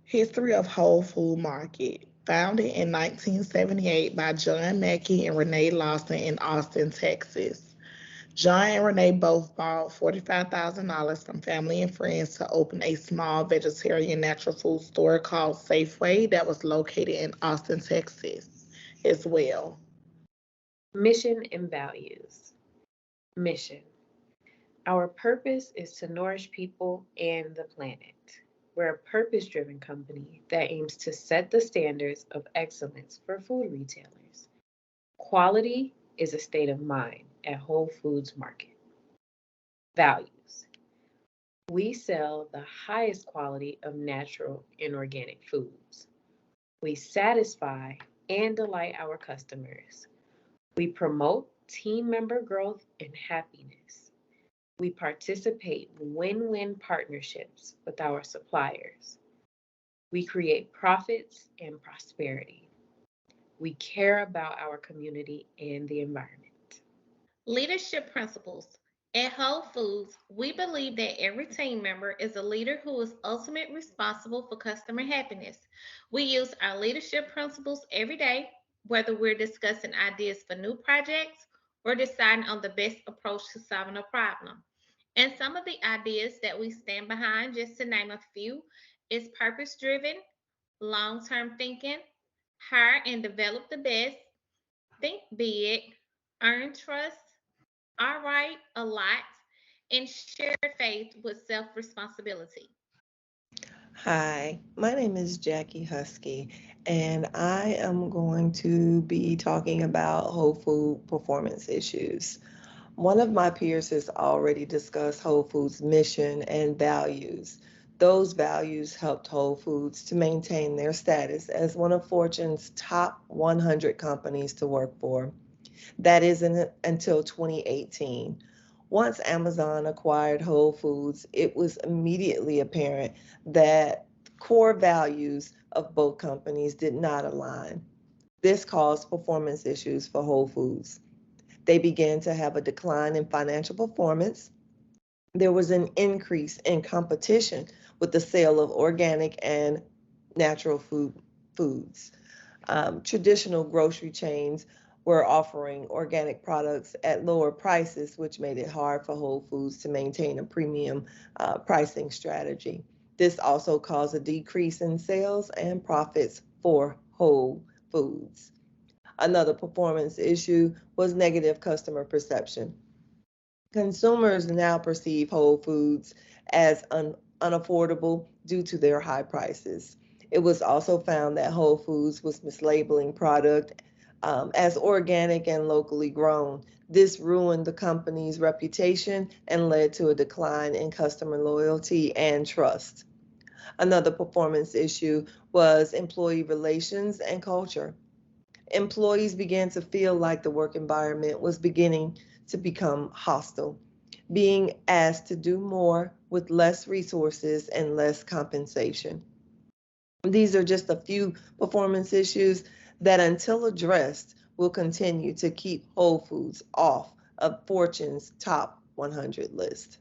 History of Whole Food Market. Founded in 1978 by John Mackey and Renee Lawson in Austin, Texas. John and Renee both borrowed $45,000 from family and friends to open a small vegetarian natural food store called Safeway that was located in Austin, Texas as well. Mission and values. Mission. Our purpose is to nourish people and the planet. We're a purpose driven company that aims to set the standards of excellence for food retailers. Quality is a state of mind at Whole Foods Market. Values. We sell the highest quality of natural and organic foods. We satisfy and delight our customers. We promote team member growth and happiness. We participate in win win partnerships with our suppliers. We create profits and prosperity. We care about our community and the environment. Leadership principles. At Whole Foods, we believe that every team member is a leader who is ultimately responsible for customer happiness. We use our leadership principles every day, whether we're discussing ideas for new projects or deciding on the best approach to solving a problem. And some of the ideas that we stand behind, just to name a few, is purpose driven, long term thinking, hire and develop the best, think big, earn trust, all right, a lot, and share faith with self responsibility. Hi, my name is Jackie Husky, and I am going to be talking about Whole Food performance issues. One of my peers has already discussed Whole Foods' mission and values. Those values helped Whole Foods to maintain their status as one of Fortune's top 100 companies to work for. That isn't until 2018. Once Amazon acquired Whole Foods, it was immediately apparent that core values of both companies did not align. This caused performance issues for Whole Foods. They began to have a decline in financial performance. There was an increase in competition with the sale of organic and natural foods. Traditional grocery chains were offering organic products at lower prices, which made it hard for Whole Foods to maintain a premium pricing strategy. This also caused a decrease in sales and profits for Whole Foods. Another performance issue was negative customer perception. Consumers now perceive Whole Foods as unaffordable due to their high prices. It was also found that Whole Foods was mislabeling product as organic and locally grown. This ruined the company's reputation and led to a decline in customer loyalty and trust. Another performance issue was employee relations and culture. Employees began to feel like the work environment was beginning to become hostile, being asked to do more with less resources and less compensation. These are just a few performance issues that, until addressed, will continue to keep Whole Foods off of Fortune's top 100 list.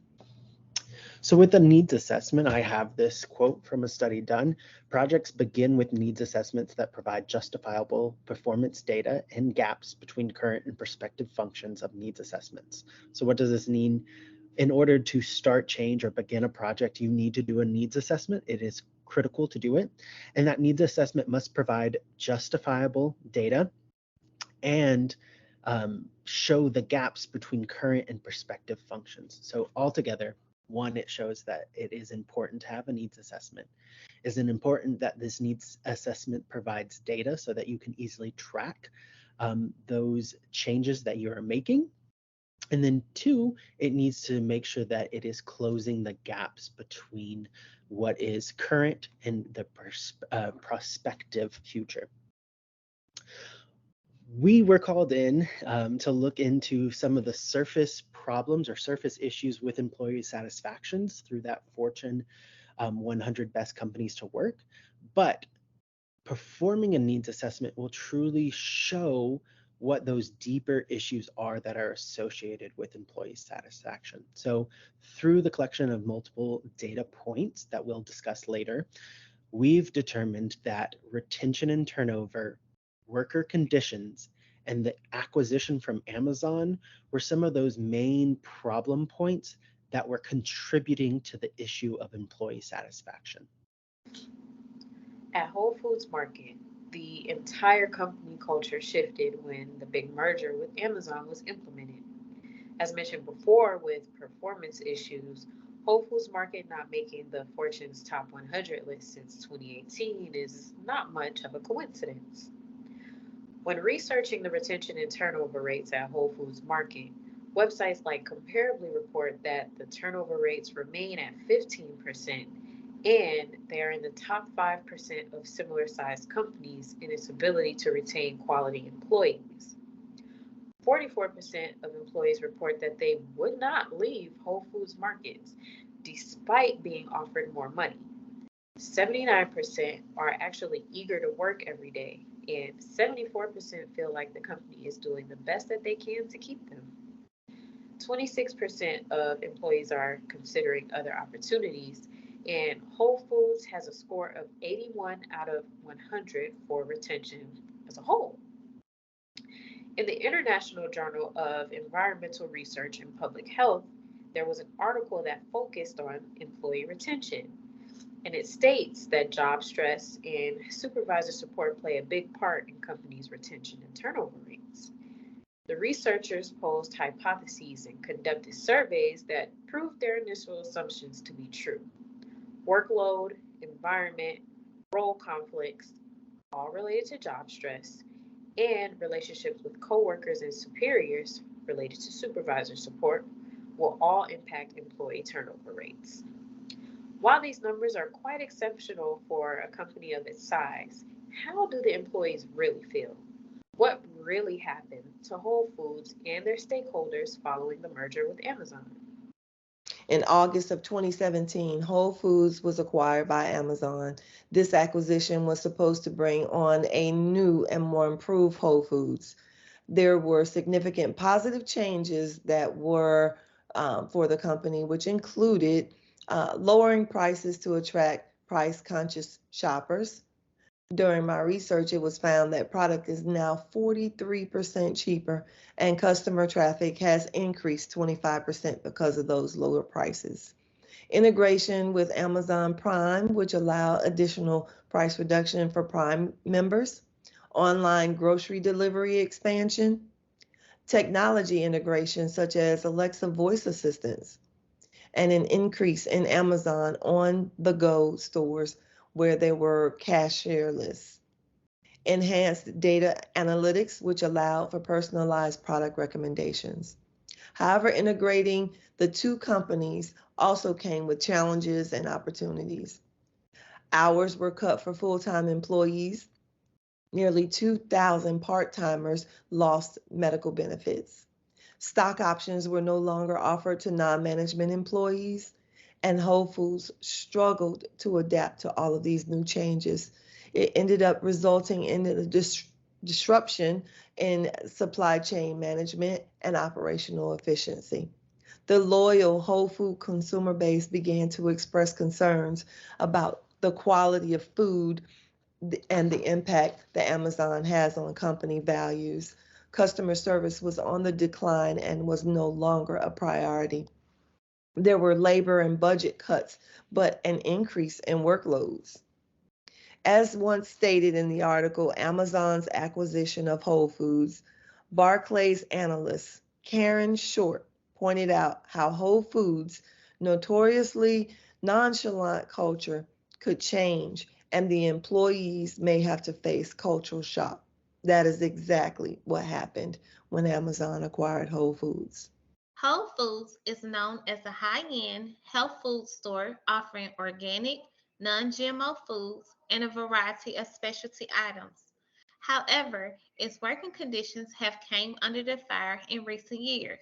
So with the needs assessment, I have this quote from a study done. Projects begin with needs assessments that provide justifiable performance data and gaps between current and prospective functions of needs assessments. So what does this mean? In order to start, change, or begin a project, you need to do a needs assessment. It is critical to do it. And that needs assessment must provide justifiable data and show the gaps between current and prospective functions. So altogether, one, it shows that it is important to have a needs assessment. Is it important that this needs assessment provides data so that you can easily track those changes that you are making? And then two, it needs to make sure that it is closing the gaps between what is current and the prospective future. We were called in to look into some of the surface problems or surface issues with employee satisfactions through that Fortune 100 best companies to work. But performing a needs assessment will truly show what those deeper issues are that are associated with employee satisfaction. So through the collection of multiple data points that we'll discuss later, we've determined that retention and turnover, worker conditions, and the acquisition from Amazon were some of those main problem points that were contributing to the issue of employee satisfaction. At Whole Foods Market, the entire company culture shifted when the big merger with Amazon was implemented. As mentioned before, with performance issues, Whole Foods Market not making the Fortune's top 100 list since 2018 is not much of a coincidence. When researching the retention and turnover rates at Whole Foods Market, websites like Comparably report that the turnover rates remain at 15% and they are in the top 5% of similar sized companies in its ability to retain quality employees. 44% of employees report that they would not leave Whole Foods Markets despite being offered more money. 79% are actually eager to work every day, and 74% feel like the company is doing the best that they can to keep them. 26% of employees are considering other opportunities, and Whole Foods has a score of 81 out of 100 for retention as a whole. In the International Journal of Environmental Research and Public Health, there was an article that focused on employee retention. And it states that job stress and supervisor support play a big part in companies' retention and turnover rates. The researchers posed hypotheses and conducted surveys that proved their initial assumptions to be true. Workload, environment, role conflicts, all related to job stress, and relationships with coworkers and superiors related to supervisor support will all impact employee turnover rates. While these numbers are quite exceptional for a company of its size, how do the employees really feel? What really happened to Whole Foods and their stakeholders following the merger with Amazon? In August of 2017, Whole Foods was acquired by Amazon. This acquisition was supposed to bring on a new and more improved Whole Foods. There were significant positive changes that were for the company, which included lowering prices to attract price-conscious shoppers. During my research, it was found that product is now 43% cheaper and customer traffic has increased 25% because of those lower prices. Integration with Amazon Prime, which allowed additional price reduction for Prime members, online grocery delivery expansion, technology integration such as Alexa voice assistants, and an increase in Amazon on-the-go stores where they were cashierless. Enhanced data analytics, which allowed for personalized product recommendations. However, integrating the two companies also came with challenges and opportunities. Hours were cut for full-time employees. Nearly 2,000 part-timers lost medical benefits. Stock options were no longer offered to non-management employees, and Whole Foods struggled to adapt to all of these new changes. It ended up resulting in a disruption in supply chain management and operational efficiency. The loyal Whole Food consumer base began to express concerns about the quality of food and the impact that Amazon has on company values. Customer service was on the decline and was no longer a priority. There were labor and budget cuts, but an increase in workloads. As once stated in the article, Amazon's acquisition of Whole Foods, Barclays analyst Karen Short pointed out how Whole Foods' notoriously nonchalant culture could change and the employees may have to face cultural shock. That is exactly what happened when Amazon acquired Whole Foods. Whole Foods is known as a high-end health food store offering organic, non-GMO foods and a variety of specialty items. However, its working conditions have came under the fire in recent years.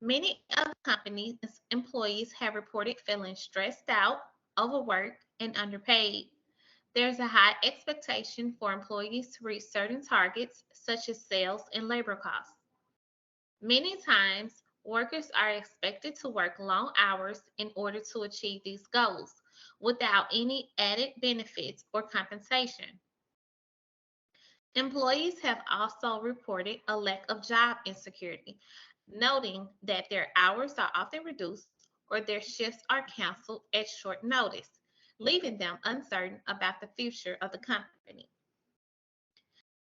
Many of the company's employees have reported feeling stressed out, overworked, and underpaid. There's a high expectation for employees to reach certain targets, such as sales and labor costs. Many times, workers are expected to work long hours in order to achieve these goals, without any added benefits or compensation. Employees have also reported a lack of job insecurity, noting that their hours are often reduced or their shifts are canceled at short notice, leaving them uncertain about the future of the company.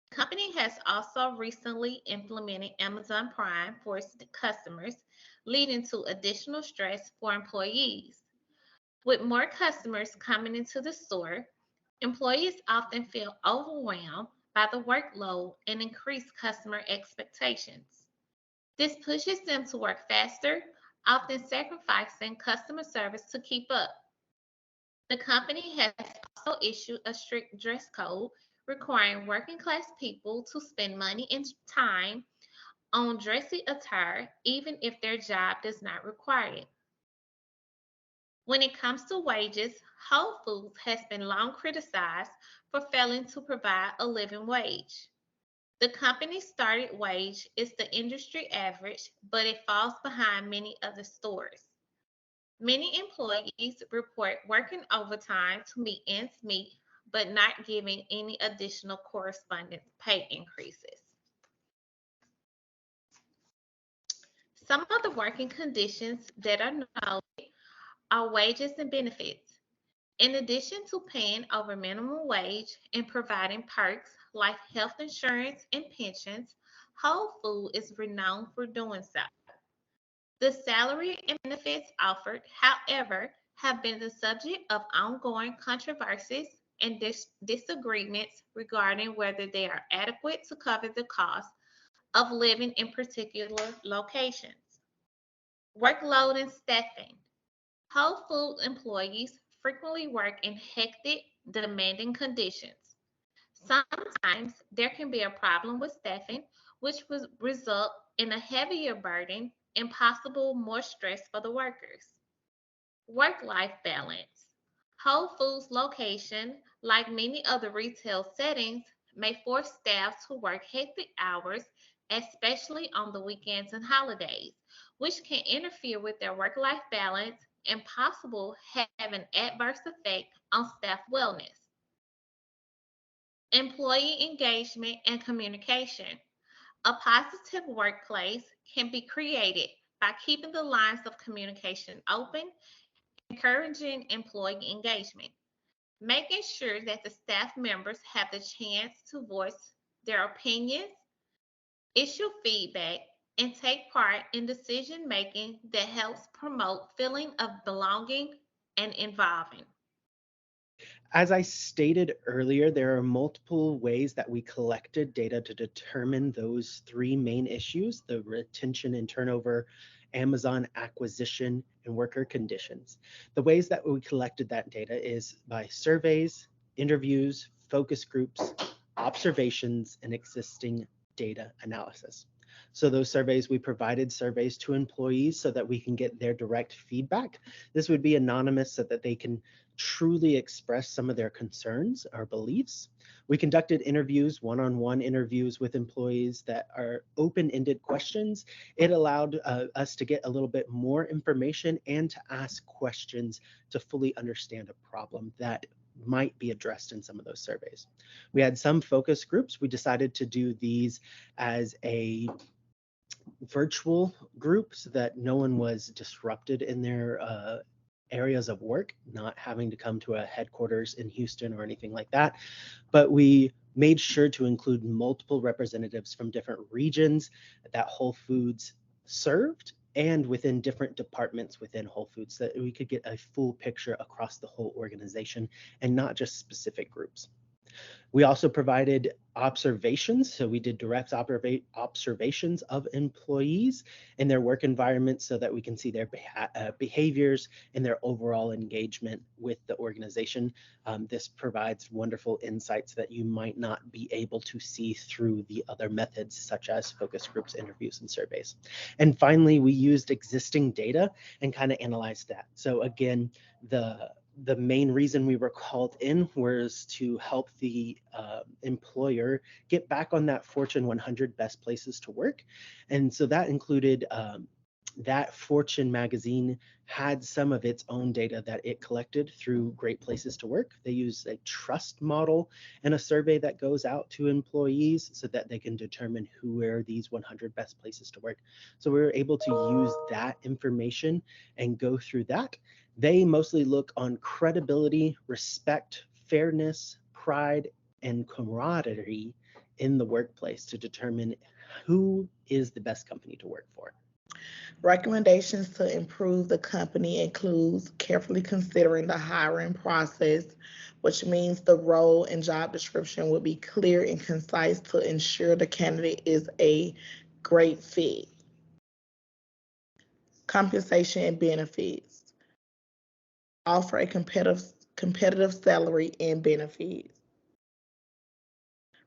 The company has also recently implemented Amazon Prime for its customers, leading to additional stress for employees. With more customers coming into the store, employees often feel overwhelmed by the workload and increased customer expectations. This pushes them to work faster, often sacrificing customer service to keep up. The company has also issued a strict dress code requiring working class people to spend money and time on dressy attire, even if their job does not require it. When it comes to wages, Whole Foods has been long criticized for failing to provide a living wage. The company's starting wage is the industry average, but it falls behind many other stores. Many employees report working overtime to meet ends meet, but not giving any additional corresponding pay increases. Some of the working conditions that are noted are wages and benefits. In addition to paying over minimum wage and providing perks like health insurance and pensions, Whole Food is renowned for doing so. The salary and benefits offered, however, have been the subject of ongoing controversies and disagreements regarding whether they are adequate to cover the cost of living in particular locations. Workload and staffing. Whole Foods employees frequently work in hectic, demanding conditions. Sometimes there can be a problem with staffing, which would result in a heavier burden and possible more stress for the workers. Work life balance. Whole Foods location, like many other retail settings, may force staff to work hectic hours, especially on the weekends and holidays, which can interfere with their work life balance and possible have an adverse effect on staff wellness. Employee engagement and communication. A positive workplace can be created by keeping the lines of communication open, encouraging employee engagement, making sure that the staff members have the chance to voice their opinions, issue feedback, and take part in decision making that helps promote feeling of belonging and involving. As I stated earlier, there are multiple ways that we collected data to determine those three main issues: the retention and turnover, Amazon acquisition, and worker conditions. The ways that we collected that data is by surveys, interviews, focus groups, observations, and existing data analysis. So those surveys, we provided surveys to employees so that we can get their direct feedback. This would be anonymous so that they can truly express some of their concerns or beliefs. We conducted interviews, one-on-one interviews with employees that are open-ended questions. It allowed us to get a little bit more information and to ask questions to fully understand a problem that might be addressed in some of those surveys. We had some focus groups. We decided to do these as a virtual group so that no one was disrupted in their areas of work, not having to come to a headquarters in Houston or anything like that. But we made sure to include multiple representatives from different regions that Whole Foods served and within different departments within Whole Foods, so that we could get a full picture across the whole organization and not just specific groups. We also provided observations. So we did direct observations of employees in their work environment so that we can see their behaviors and their overall engagement with the organization. This provides wonderful insights that you might not be able to see through the other methods, such as focus groups, interviews, and surveys. And finally, we used existing data and kind of analyzed that. So again, the main reason we were called in was to help the employer get back on that Fortune 100 best places to work. And so that included that Fortune magazine had some of its own data that it collected through Great Places to Work. They use a trust model and a survey that goes out to employees so that they can determine who are these 100 best places to work. So we were able to use that information and go through that. They mostly look on credibility, respect, fairness, pride, and camaraderie in the workplace to determine who is the best company to work for. Recommendations to improve the company includes carefully considering the hiring process, which means the role and job description will be clear and concise to ensure the candidate is a great fit. Compensation and benefits. Offer a competitive salary and benefits.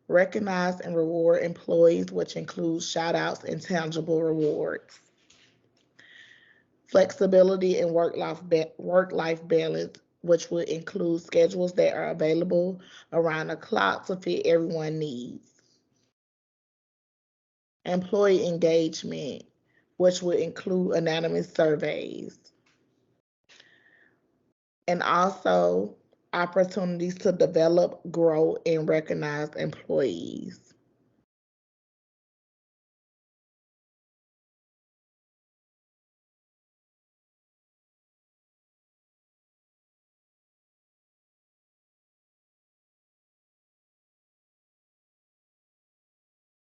Recognize and reward employees, which includes shout outs and tangible rewards. Flexibility and work-life balance, which would include schedules that are available around the clock to fit everyone's needs. Employee engagement, which would include anonymous surveys. And also opportunities to develop, grow, and recognize employees.